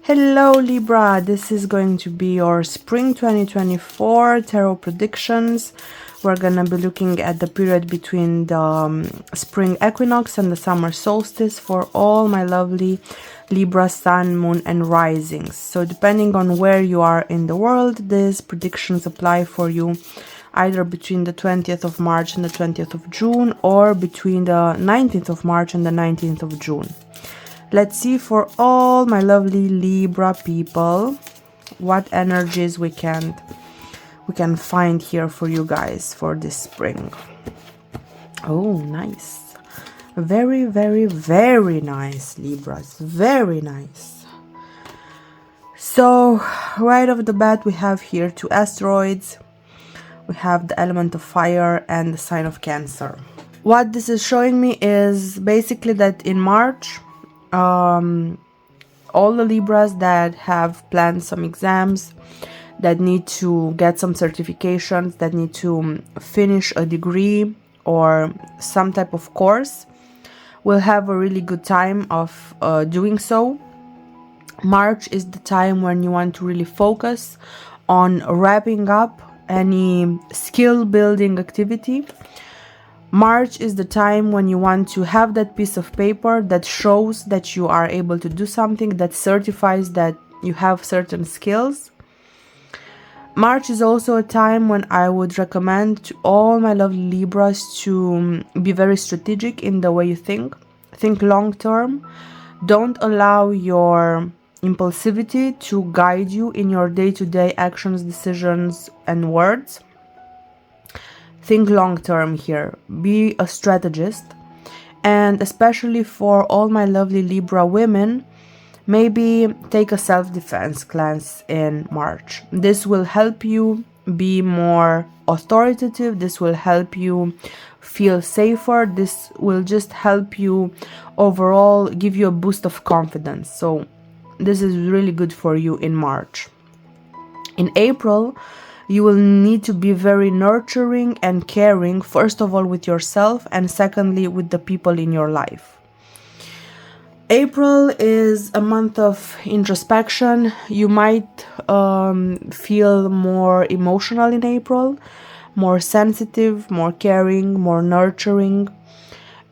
Hello Libra, this is going to be your spring 2024 tarot predictions. We're gonna be looking at the period between the spring equinox and the summer solstice for all my lovely Libra sun, moon and risings. So depending on where you are in the world, these predictions apply for you either between the 20th of March and the 20th of June, or between the 19th of March and the 19th of June. Let's see for all my lovely Libra people what energies we can find here for you guys for this spring. Oh, nice. Very, very, very nice, Libras. Very nice. So, right off the bat, we have here two asteroids. We have the element of fire and the sign of Cancer. What this is showing me is basically that in March, all the Libras that have planned some exams, that need to get some certifications, that need to finish a degree or some type of course, will have a really good time of doing so. March is the time when you want to really focus on wrapping up any skill building activity. March is the time when you want to have that piece of paper that shows that you are able to do something, that certifies that you have certain skills. March is also a time when I would recommend to all my lovely Libras to be very strategic in the way you think. Think long term. Don't allow your impulsivity to guide you in your day-to-day actions, decisions and words. Think long term here. Be a strategist. And especially for all my lovely Libra women, maybe take a self-defense class in March. This will help you be more authoritative. This will help you feel safer. This will just help you overall, give you a boost of confidence. So this is really good for you in March. In April, you will need to be very nurturing and caring, first of all with yourself, and secondly with the people in your life. April is a month of introspection. You might feel more emotional in April, more sensitive, more caring, more nurturing.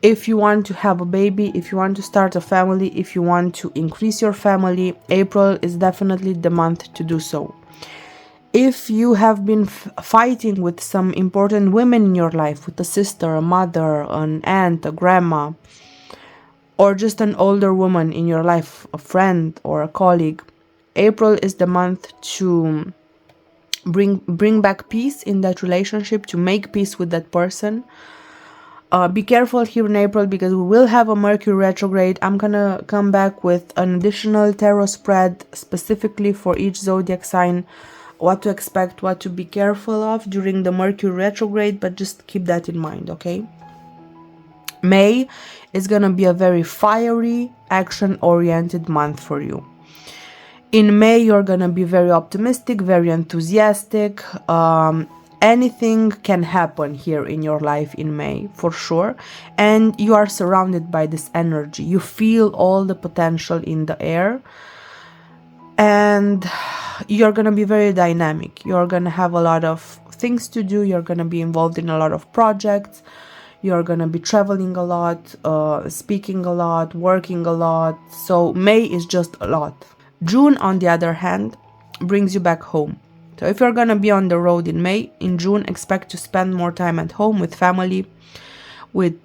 If you want to have a baby, if you want to start a family, if you want to increase your family, April is definitely the month to do so. If you have been fighting with some important women in your life, with a sister, a mother, an aunt, a grandma, or just an older woman in your life, a friend or a colleague, April is the month to bring back peace in that relationship, to make peace with that person. Be careful here in April because we will have a Mercury retrograde. I'm gonna come back with an additional tarot spread specifically for each zodiac sign, what to expect, what to be careful of during the Mercury retrograde, but just keep that in mind, okay? May is gonna be a very fiery, action-oriented month for you. In May, you're gonna be very optimistic, very enthusiastic. Anything can happen here in your life in May, for sure. And you are surrounded by this energy. You feel all the potential in the air. And you're going to be very dynamic. You're going to have a lot of things to do. You're going to be involved in a lot of projects. You're going to be traveling a lot, speaking a lot, working a lot. So May is just a lot. June, on the other hand, brings you back home. So if you're going to be on the road in May, in June, expect to spend more time at home with family, with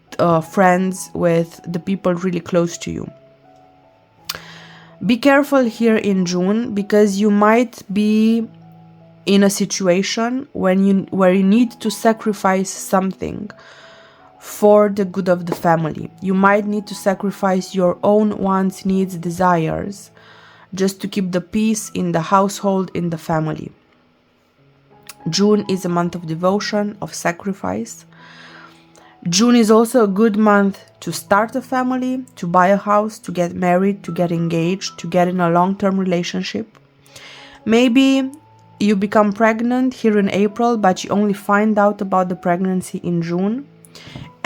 friends, with the people really close to you. Be careful here in June because you might be in a situation where you need to sacrifice something for the good of the family. You might need to sacrifice your own wants, needs, desires just to keep the peace in the household, in the family. June is a month of devotion, of sacrifice. June is also a good month to start a family, to buy a house, to get married, to get engaged, to get in a long-term relationship. Maybe you become pregnant here in April, but you only find out about the pregnancy in June.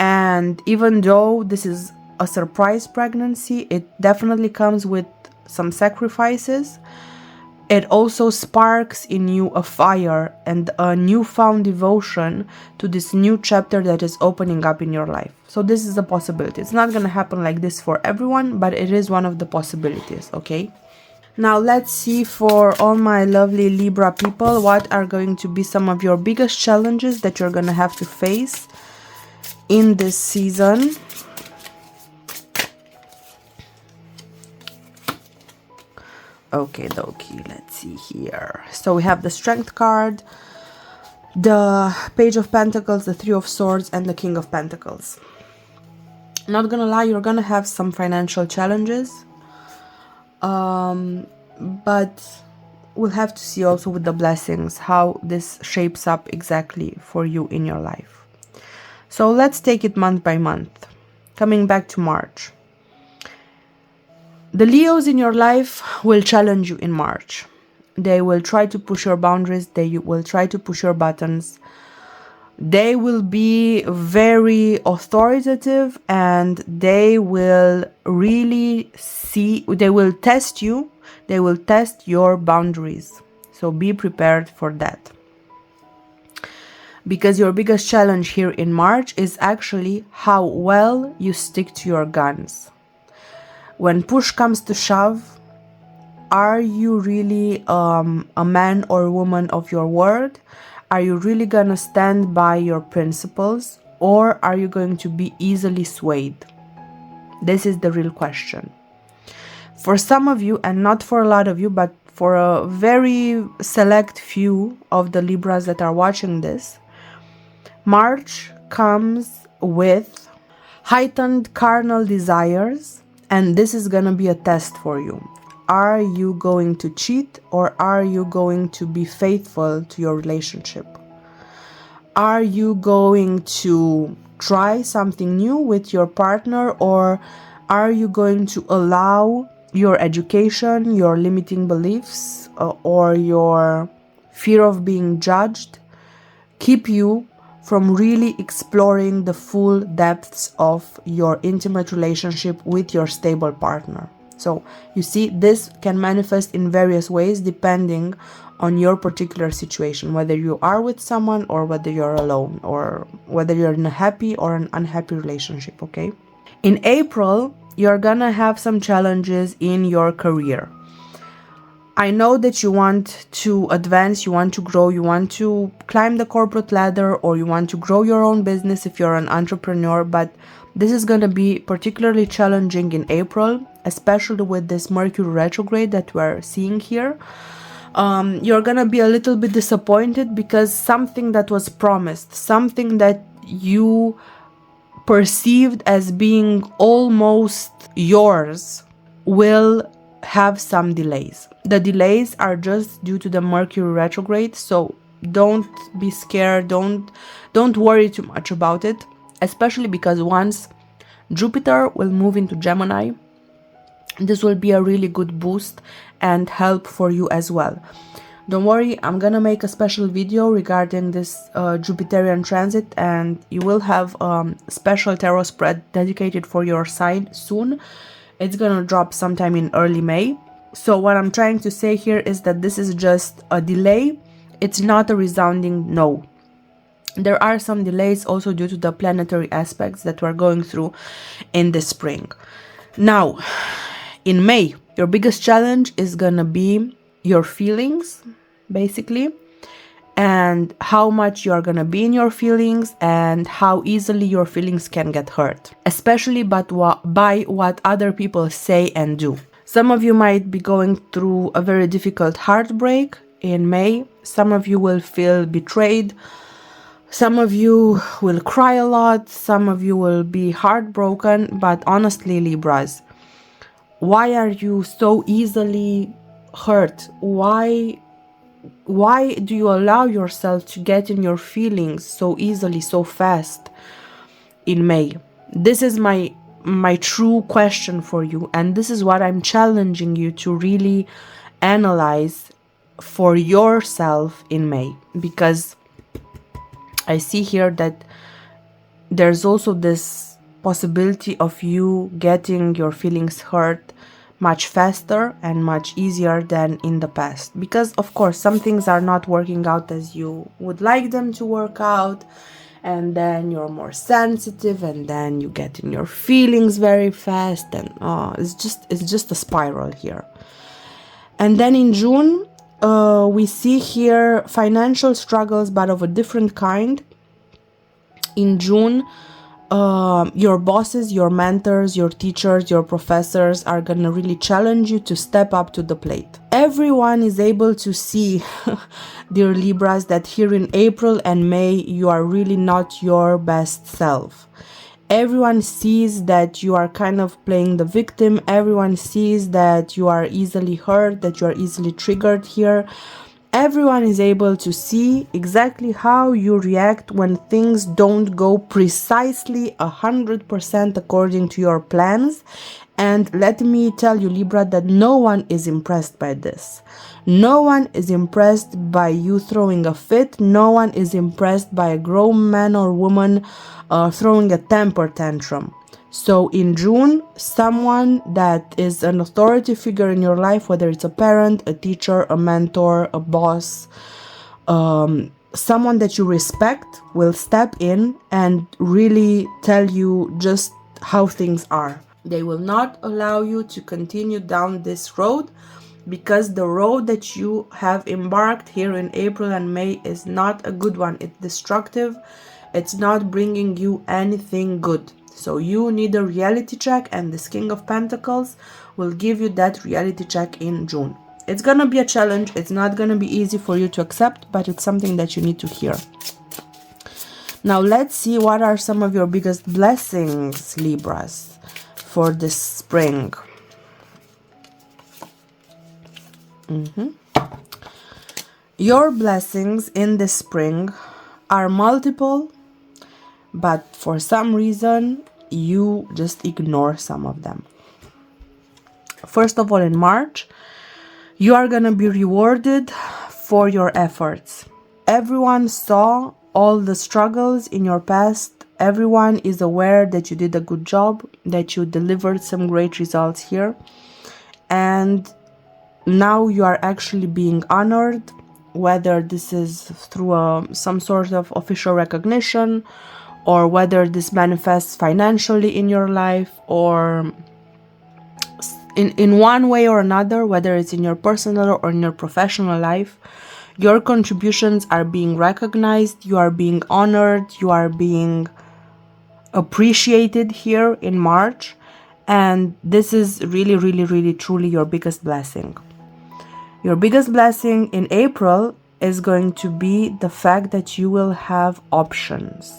And even though this is a surprise pregnancy, it definitely comes with some sacrifices. It also sparks in you a fire and a newfound devotion to this new chapter that is opening up in your life. So this is a possibility. It's not going to happen like this for everyone, but it is one of the possibilities, okay? Now let's see for all my lovely Libra people, what are going to be some of your biggest challenges that you're going to have to face in this season. Okay, dokie, let's see here. So we have the Strength card, the Page of Pentacles, the Three of Swords, and the King of Pentacles. Not gonna lie, you're gonna have some financial challenges, but we'll have to see also with the blessings how this shapes up exactly for you in your life. So let's take it month by month. Coming back to March. The Leos in your life will challenge you in March. They will try to push your boundaries. They will try to push your buttons. They will be very authoritative and they will really they will test you. They will test your boundaries. So be prepared for that. Because your biggest challenge here in March is actually how well you stick to your guns. When push comes to shove, are you really a man or woman of your word? Are you really gonna stand by your principles, or are you going to be easily swayed? This is the real question. For some of you, and not for a lot of you, but for a very select few of the Libras that are watching this, March comes with heightened carnal desires, and this is gonna be a test for you. Are you going to cheat, or are you going to be faithful to your relationship? Are you going to try something new with your partner, or are you going to allow your education, your limiting beliefs, or your fear of being judged keep you from really exploring the full depths of your intimate relationship with your stable partner? So you see, this can manifest in various ways depending on your particular situation, whether you are with someone or whether you're alone, or whether you're in a happy or an unhappy relationship, okay? In April, you're gonna have some challenges in your career. I know that you want to advance, you want to grow, you want to climb the corporate ladder, or you want to grow your own business if you're an entrepreneur, but this is going to be particularly challenging in April, especially with this Mercury retrograde that we're seeing here. You're going to be a little bit disappointed because something that was promised, something that you perceived as being almost yours, will have some delays. The delays are just due to the Mercury retrograde, so don't be scared, don't worry too much about it, especially because once Jupiter will move into Gemini, this will be a really good boost and help for you as well. Don't worry, I'm gonna make a special video regarding this Jupiterian transit, and you will have a special tarot spread dedicated for your sign soon. It's gonna drop sometime in early May. So what I'm trying to say here is that this is just a delay. It's not a resounding no. There are some delays also due to the planetary aspects that we're going through in the spring. Now, in May, your biggest challenge is gonna be your feelings, basically, and how much you're gonna be in your feelings and how easily your feelings can get hurt, especially by what other people say and do. Some of you might be going through a very difficult heartbreak in May. Some of you will feel betrayed. Some of you will cry a lot. Some of you will be heartbroken. But honestly, Libras, why are you so easily hurt? Why do you allow yourself to get in your feelings so easily, so fast in May? This is my true question for you, and this is what I'm challenging you to really analyze for yourself in May, because I see here that there's also this possibility of you getting your feelings hurt much faster and much easier than in the past. Because of course some things are not working out as you would like them to work out, and then you're more sensitive, and then you get in your feelings very fast, and it's just a spiral here. And then in June, we see here financial struggles, but of a different kind. In June, your bosses, your mentors, your teachers, your professors are gonna really challenge you to step up to the plate. Everyone is able to see, dear Libras, that here in April and May, you are really not your best self. Everyone sees that you are kind of playing the victim. Everyone sees that you are easily hurt, that you are easily triggered here. Everyone is able to see exactly how you react when things don't go precisely 100% according to your plans. And let me tell you, Libra, that no one is impressed by this. No one is impressed by you throwing a fit. No one is impressed by a grown man or woman throwing a temper tantrum. So in June, someone that is an authority figure in your life, whether it's a parent, a teacher, a mentor, a boss, someone that you respect, will step in and really tell you just how things are. They will not allow you to continue down this road, because the road that you have embarked here in April and May is not a good one. It's destructive. It's not bringing you anything good. So you need a reality check, and this King of Pentacles will give you that reality check in June. It's gonna be a challenge. It's not gonna be easy for you to accept, but it's something that you need to hear. Now let's see what are some of your biggest blessings, Libras, for this spring. Your blessings in this spring are multiple, but for some reason you just ignore some of them. First of all, in March, you are gonna be rewarded for your efforts. Everyone saw all the struggles in your past. Everyone is aware that you did a good job, that you delivered some great results here, and now you are actually being honored, whether this is through some sort of official recognition, or whether this manifests financially in your life, or in one way or another, whether it's in your personal or in your professional life. Your contributions are being recognized, you are being honored, you are being appreciated here in March, and this is really, really, really, truly your biggest blessing. Your biggest blessing in April is going to be the fact that you will have options.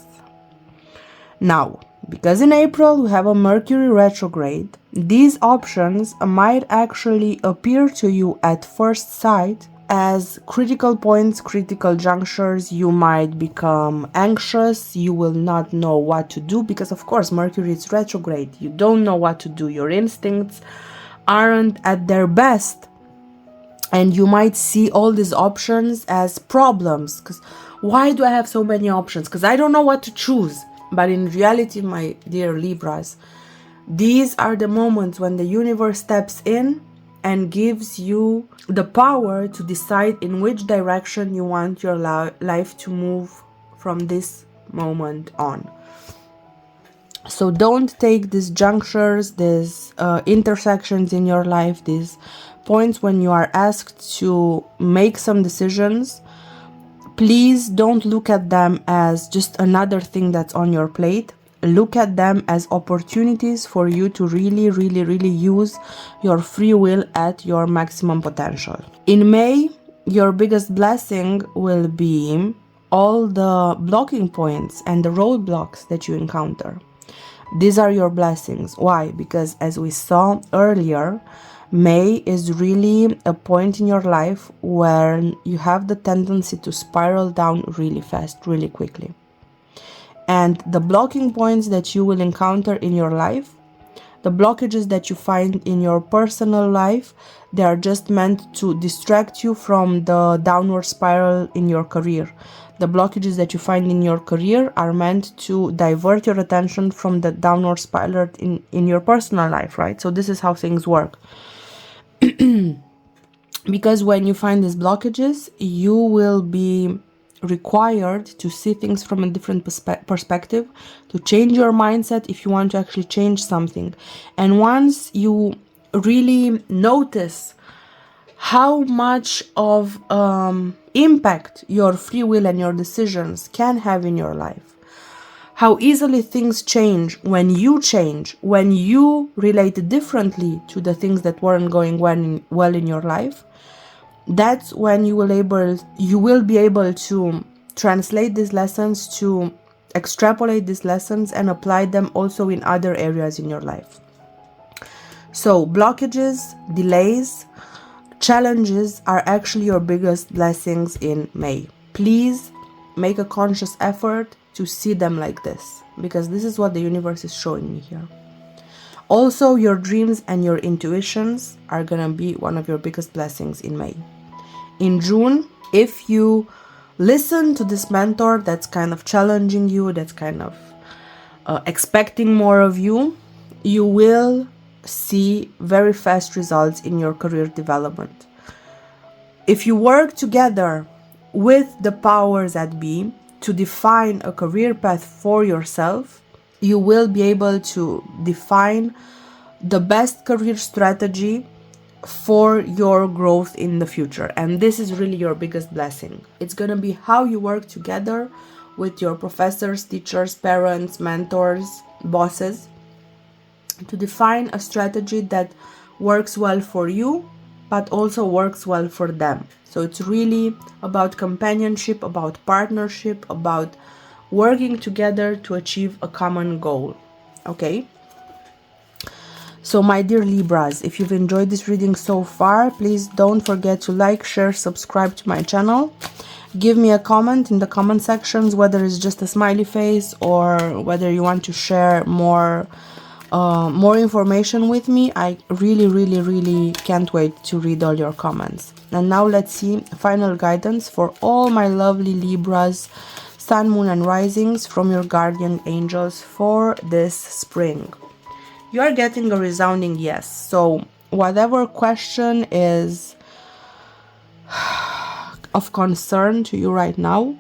Now, because in April we have a Mercury retrograde, these options might actually appear to you at first sight as critical points, critical junctures. You might become anxious, you will not know what to do, because of course Mercury is retrograde. You don't know what to do, your instincts aren't at their best, and you might see all these options as problems. Because why do I have so many options? Because I don't know what to choose. But in reality, my dear Libras, these are the moments when the universe steps in and gives you the power to decide in which direction you want your life to move from this moment on. So don't take these junctures, these intersections in your life, these points when you are asked to make some decisions. Please don't look at them as just another thing that's on your plate. Look at them as opportunities for you to really, really, really use your free will at your maximum potential. In May, your biggest blessing will be all the blocking points and the roadblocks that you encounter. These are your blessings. Why? Because as we saw earlier, May is really a point in your life where you have the tendency to spiral down really fast, really quickly. And the blocking points that you will encounter in your life, the blockages that you find in your personal life, they are just meant to distract you from the downward spiral in your career. The blockages that you find in your career are meant to divert your attention from the downward spiral in your personal life, right? So this is how things work. Because when you find these blockages, you will be required to see things from a different perspective, to change your mindset if you want to actually change something. And once you really notice how much of impact your free will and your decisions can have in your life, how easily things change, when you relate differently to the things that weren't going well in your life, that's when you will be able to translate these lessons, to extrapolate these lessons and apply them also in other areas in your life. So blockages, delays, challenges are actually your biggest blessings in May. Please make a conscious effort to see them like this, because this is what the universe is showing me here. Also, your dreams and your intuitions are gonna be one of your biggest blessings in May. In June, if you listen to this mentor that's kind of challenging you, that's kind of expecting more of you, you will see very fast results in your career development. If you work together with the powers that be to define a career path for yourself, you will be able to define the best career strategy for your growth in the future. And this is really your biggest blessing. It's gonna be how you work together with your professors, teachers, parents, mentors, bosses, to define a strategy that works well for you, but also works well for them. So it's really about companionship, about partnership, about working together to achieve a common goal. Okay? So my dear Libras, if you've enjoyed this reading so far, please don't forget to like, share, subscribe to my channel. Give me a comment in the comment sections, whether it's just a smiley face or whether you want to share more information with me. I really can't wait to read all your comments. And now let's see final guidance for all my lovely Libras, Sun, Moon and Risings from your guardian angels for this spring. You are getting a resounding yes. So whatever question is of concern to you right now,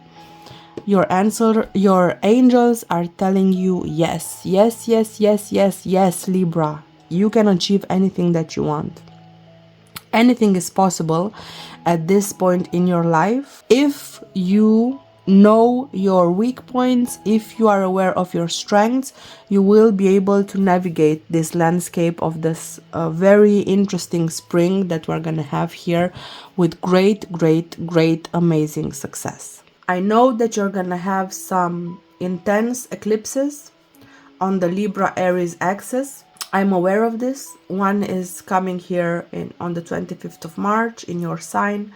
your angels are telling you yes, yes, yes, yes, yes, yes, Libra. You can achieve anything that you want. Anything is possible at this point in your life if you know your weak points. If you are aware of your strengths, you will be able to navigate this landscape of this very interesting spring that we're gonna have here with great, amazing success. I know that you're gonna have some intense eclipses on the Libra Aries axis. I'm aware of this. One is coming here on the 25th of March in your sign.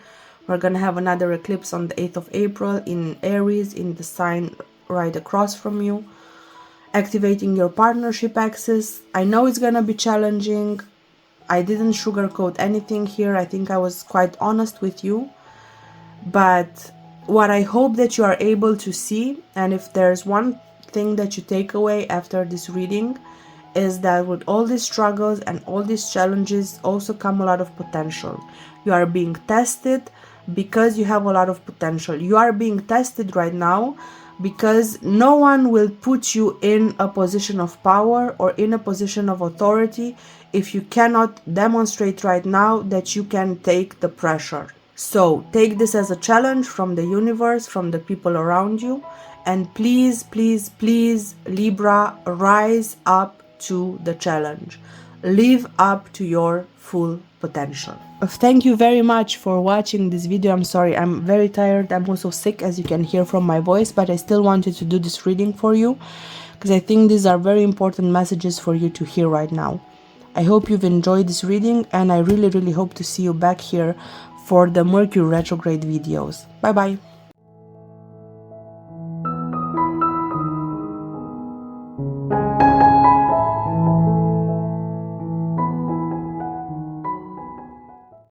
We're gonna have another eclipse on the 8th of April in Aries, in the sign right across from you, activating your partnership axis. I know it's gonna be challenging. I didn't sugarcoat anything here. I think I was quite honest with you. But what I hope that you are able to see, and if there's one thing that you take away after this reading, is that with all these struggles and all these challenges also come a lot of potential. You are being tested because you have a lot of potential. You are being tested right now because no one will put you in a position of power or in a position of authority if you cannot demonstrate right now that you can take the pressure. So take this as a challenge from the universe, from the people around you, and please, please, please, Libra, rise up to the challenge. Live up to your full potential. Thank you very much for watching this video. I'm sorry, I'm very tired. I'm also sick, as you can hear from my voice, but I still wanted to do this reading for you because I think these are very important messages for you to hear right now. I hope you've enjoyed this reading, and I really hope to see you back here for the Mercury retrograde videos. Bye bye.